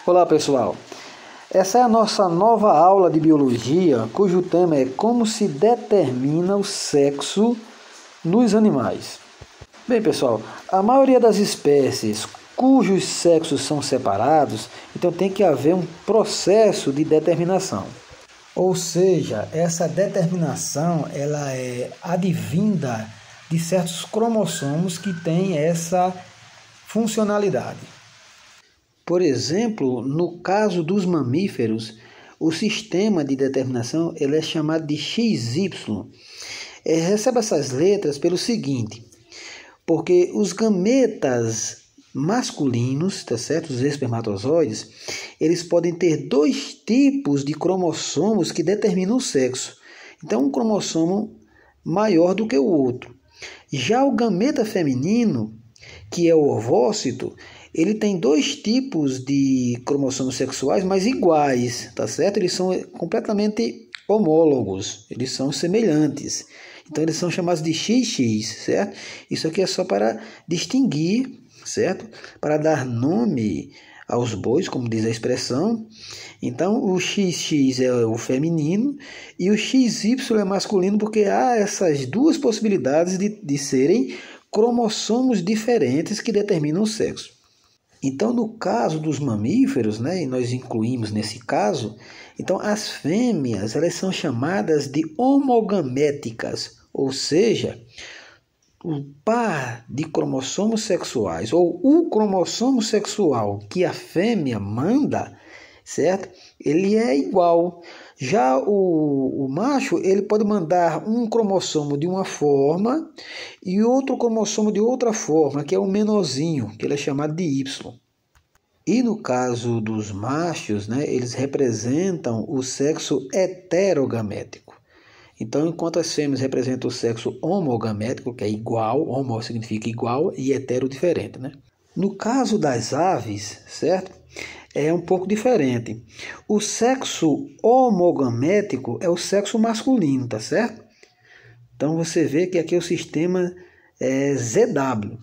Olá pessoal, essa é a nossa nova aula de biologia, cujo tema é como se determina o sexo nos animais. Bem pessoal, a maioria das espécies cujos sexos são separados, então tem que haver um processo de determinação. Ou seja, essa determinação ela é advinda de certos cromossomos que têm essa funcionalidade. Por exemplo, no caso dos mamíferos, o sistema de determinação ele é chamado de XY. Recebe essas letras pelo seguinte, porque os gametas masculinos, tá certo? Os espermatozoides, eles podem ter dois tipos de cromossomos que determinam o sexo. Então, um cromossomo maior do que o outro. Já o gameta feminino, que é o ovócito, ele tem dois tipos de cromossomos sexuais, mas iguais, tá certo? Eles são completamente homólogos, eles são semelhantes. Então, eles são chamados de XX, certo? Isso aqui é só para distinguir, certo? Para dar nome aos bois, como diz a expressão. Então, o XX é o feminino e o XY é masculino, porque há essas duas possibilidades de serem cromossomos diferentes que determinam o sexo. Então, no caso dos mamíferos, né, e nós incluímos nesse caso, então as fêmeas elas são chamadas de homogaméticas, ou seja, o par de cromossomos sexuais ou o cromossomo sexual que a fêmea manda, certo? Ele é igual. Já o macho ele pode mandar um cromossomo de uma forma e outro cromossomo de outra forma, que é o menorzinho, que ele é chamado de Y. E no caso dos machos, né, eles representam o sexo heterogamético. Então, enquanto as fêmeas representam o sexo homogamético, que é igual, homo significa igual e hetero diferente, né? No caso das aves, certo? É um pouco diferente. O sexo homogamético é o sexo masculino, tá certo? Então você vê que aqui o sistema é ZW.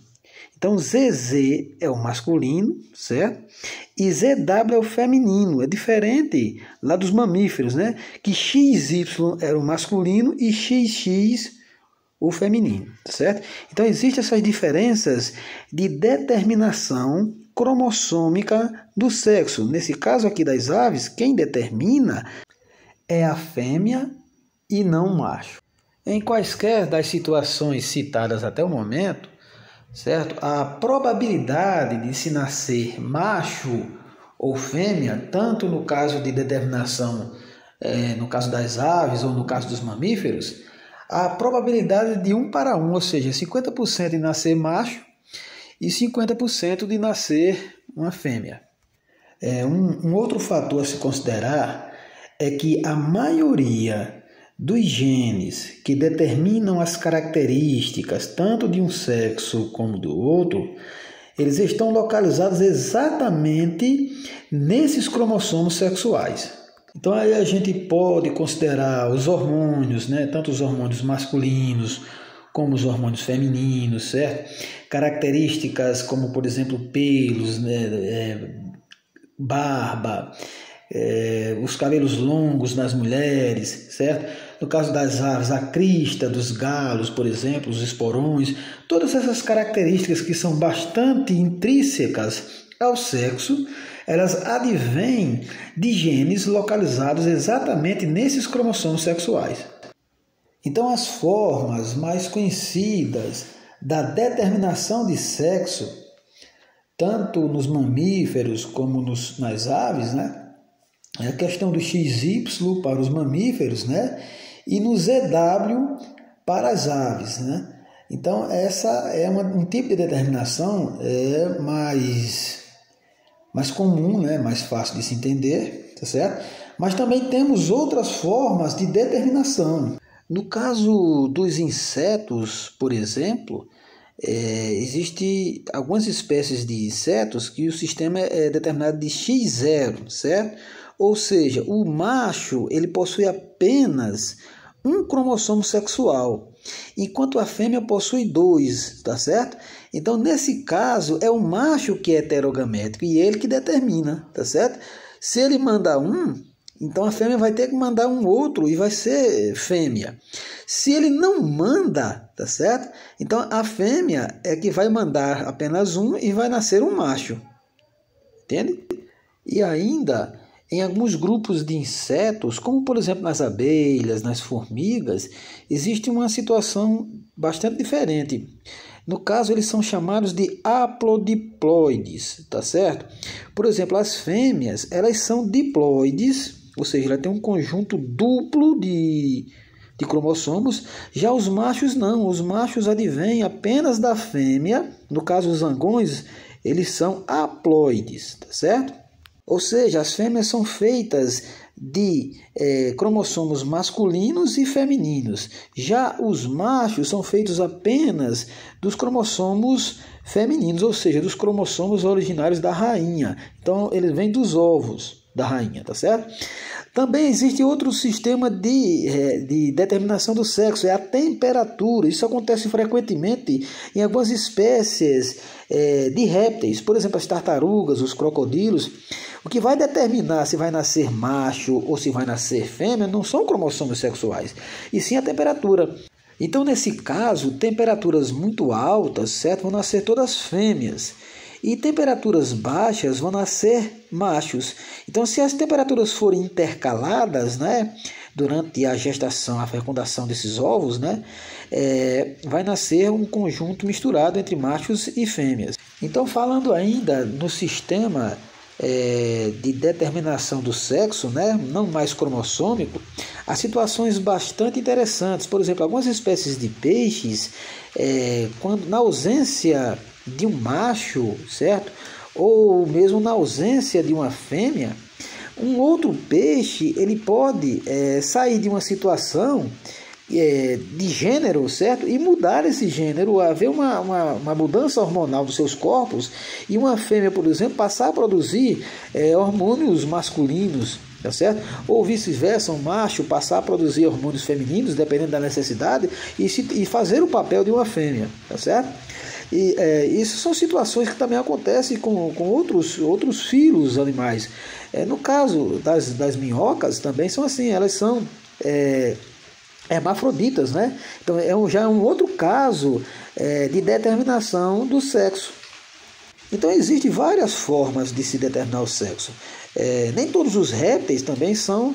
Então ZZ é o masculino, certo? E ZW é o feminino. É diferente lá dos mamíferos, né? Que XY era o masculino e XX o feminino, certo? Então existem essas diferenças de determinação cromossômica do sexo. Nesse caso aqui das aves, quem determina é a fêmea e não o macho. Em quaisquer das situações citadas até o momento, certo? A probabilidade de se nascer macho ou fêmea, tanto no caso de determinação, no caso das aves ou no caso dos mamíferos, a probabilidade de 1 para 1, ou seja, 50% de nascer macho e 50% de nascer uma fêmea. Um outro fator a se considerar é que a maioria dos genes que determinam as características tanto de um sexo como do outro, eles estão localizados exatamente nesses cromossomos sexuais. Então aí a gente pode considerar os hormônios, né? Tanto os hormônios masculinos como os hormônios femininos, certo? Características como, por exemplo, pelos, né? Barba, os cabelos longos nas mulheres, certo? No caso das aves, a crista dos galos, por exemplo, os esporões, todas essas características que são bastante intrínsecas ao sexo, elas advêm de genes localizados exatamente nesses cromossomos sexuais. Então, as formas mais conhecidas da determinação de sexo, tanto nos mamíferos como nas aves, né? É a questão do XY para os mamíferos, né? E no ZW para as aves, né? Então, essa é um tipo de determinação mais comum, né? Mais fácil de se entender, tá certo? Mas também temos outras formas de determinação. No caso dos insetos, por exemplo, existem algumas espécies de insetos que o sistema é determinado de X0, certo? Ou seja, o macho ele possui apenas um cromossomo sexual, enquanto a fêmea possui 2, tá certo? Então, nesse caso, é o macho que é heterogamético e ele que determina, tá certo? Se ele mandar um, então a fêmea vai ter que mandar um outro e vai ser fêmea. Se ele não manda, tá certo? Então a fêmea é que vai mandar apenas um e vai nascer um macho. Entende? E ainda, em alguns grupos de insetos, como por exemplo nas abelhas, nas formigas, existe uma situação bastante diferente. No caso, eles são chamados de haplodiploides, tá certo? Por exemplo, as fêmeas, elas são diploides, ou seja, ela tem um conjunto duplo de cromossomos. Já os machos não, os machos advêm apenas da fêmea. No caso, os zangões, eles são haploides, tá certo? Ou seja, as fêmeas são feitas de cromossomos masculinos e femininos. Já os machos são feitos apenas dos cromossomos femininos, ou seja, dos cromossomos originários da rainha. Então, eles vêm dos ovos da rainha, tá certo? Também existe outro sistema de determinação do sexo, é a temperatura. Isso acontece frequentemente em algumas espécies de répteis, por exemplo, as tartarugas, os crocodilos. O que vai determinar se vai nascer macho ou se vai nascer fêmea não são cromossomos sexuais, e sim a temperatura. Então, nesse caso, temperaturas muito altas, certo, vão nascer todas fêmeas. E temperaturas baixas vão nascer machos. Então, se as temperaturas forem intercaladas, né, durante a gestação, a fecundação desses ovos, né, vai nascer um conjunto misturado entre machos e fêmeas. Então, falando ainda no sistema de determinação do sexo, né, não mais cromossômico, há situações bastante interessantes. Por exemplo, algumas espécies de peixes, quando na ausência de um macho, certo? Ou mesmo na ausência de uma fêmea, um outro peixe ele pode sair de uma situação de gênero, certo? E mudar esse gênero, haver uma mudança hormonal dos seus corpos, e uma fêmea, por exemplo, passar a produzir hormônios masculinos, tá certo? Ou vice-versa, um macho passar a produzir hormônios femininos, dependendo da necessidade, e fazer o papel de uma fêmea, tá certo? E isso são situações que também acontecem com outros filos animais. No caso das minhocas, também são assim, elas são hermafroditas, né? Então já é um outro caso de determinação do sexo. Então existem várias formas de se determinar o sexo. Nem todos os répteis também são,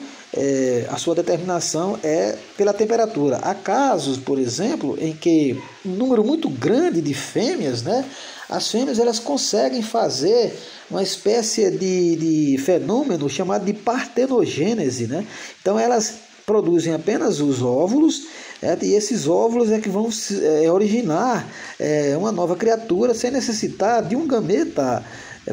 a sua determinação é pela temperatura. Há casos, por exemplo, em que um número muito grande de fêmeas, né, as fêmeas elas conseguem fazer uma espécie de fenômeno chamado de partenogênese, né? Então elas produzem apenas os óvulos, e esses óvulos é que vão originar uma nova criatura sem necessitar de um gameta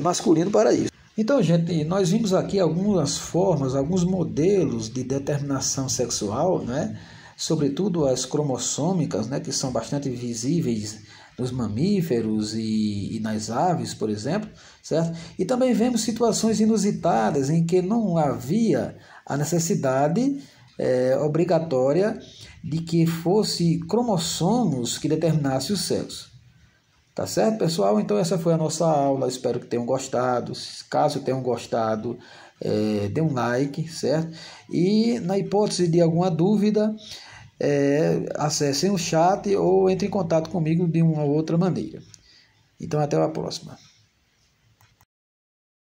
masculino para isso. Então, gente, nós vimos aqui algumas formas, alguns modelos de determinação sexual, né? Sobretudo as cromossômicas, né? Que são bastante visíveis nos mamíferos e nas aves, por exemplo, certo? E também vemos situações inusitadas em que não havia a necessidade obrigatória de que fosse cromossomos que determinasse o sexo. Tá certo, pessoal? Então essa foi a nossa aula, espero que tenham gostado. Caso tenham gostado, dê um like, certo? E na hipótese de alguma dúvida, acessem o chat ou entre em contato comigo de uma outra maneira. Então até a próxima.